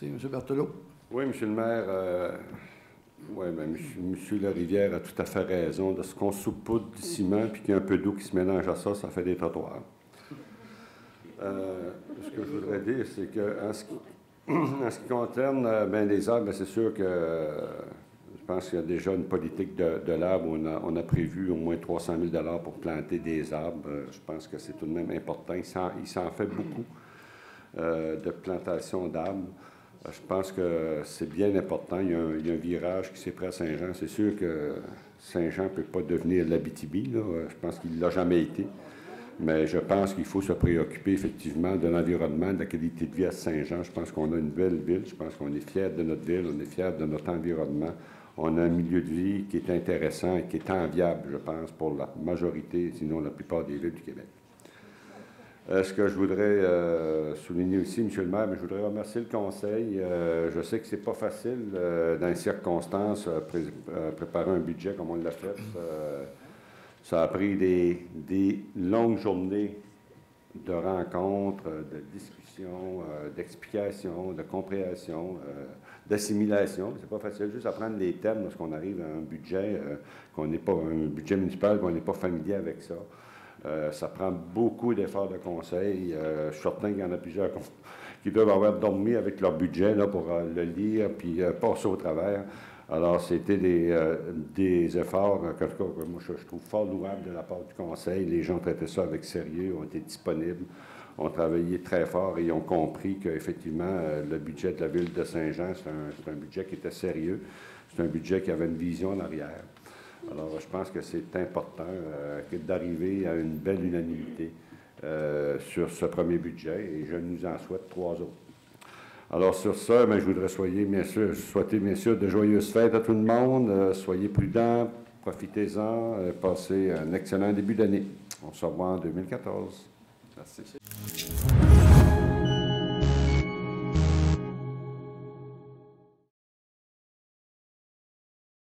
Merci. M. Berthelot. Oui, M. le maire. Oui, mais M. Larivière a tout à fait raison. De ce qu'on saupoudre du ciment puis qu'il y a un peu d'eau qui se mélange à ça, ça fait des trottoirs. Ce que je voudrais dire, c'est qu'en ce qui concerne les arbres, c'est sûr que je pense qu'il y a déjà une politique de l'arbre où on a prévu au moins 300 000 pour planter des arbres. Je pense que c'est tout de même important. Il s'en fait beaucoup de plantation d'arbres. Je pense que c'est bien important. Il y a un virage qui s'est pris à Saint-Jean. C'est sûr que Saint-Jean ne peut pas devenir l'Abitibi. Je pense qu'il ne l'a jamais été. Mais je pense qu'il faut se préoccuper effectivement de l'environnement, de la qualité de vie à Saint-Jean. Je pense qu'on a une belle ville. Je pense qu'on est fiers de notre ville, on est fiers de notre environnement. On a un milieu de vie qui est intéressant et qui est enviable, je pense, pour la majorité, sinon la plupart des villes du Québec. Ce que je voudrais souligner aussi, M. le maire, mais je voudrais remercier le conseil. Je sais que ce n'est pas facile, dans les circonstances, préparer un budget comme on l'a fait. Ça a pris des longues journées de rencontres, de discussions, d'explications, de compréhension, d'assimilation. C'est pas facile juste apprendre les thèmes lorsqu'on arrive à un budget, un budget municipal, qu'on n'est pas familier avec ça. Ça prend beaucoup d'efforts de conseil. Je suis certain qu'il y en a plusieurs qui doivent avoir dormi avec leur budget là, pour le lire puis passer au travers. Alors, c'était des efforts que moi, je trouve fort louables de la part du conseil. Les gens traitaient ça avec sérieux, ont été disponibles, ont travaillé très fort et ont compris qu'effectivement, le budget de la ville de Saint-Jean, c'est un budget qui était sérieux. C'est un budget qui avait une vision en arrière. Alors, je pense que c'est important d'arriver à une belle unanimité sur ce premier budget et je nous en souhaite 3 autres. Alors, sur ça, je voudrais souhaiter, bien sûr, de joyeuses fêtes à tout le monde. Soyez prudents, profitez-en, passez un excellent début d'année. On se revoit en 2014. Merci.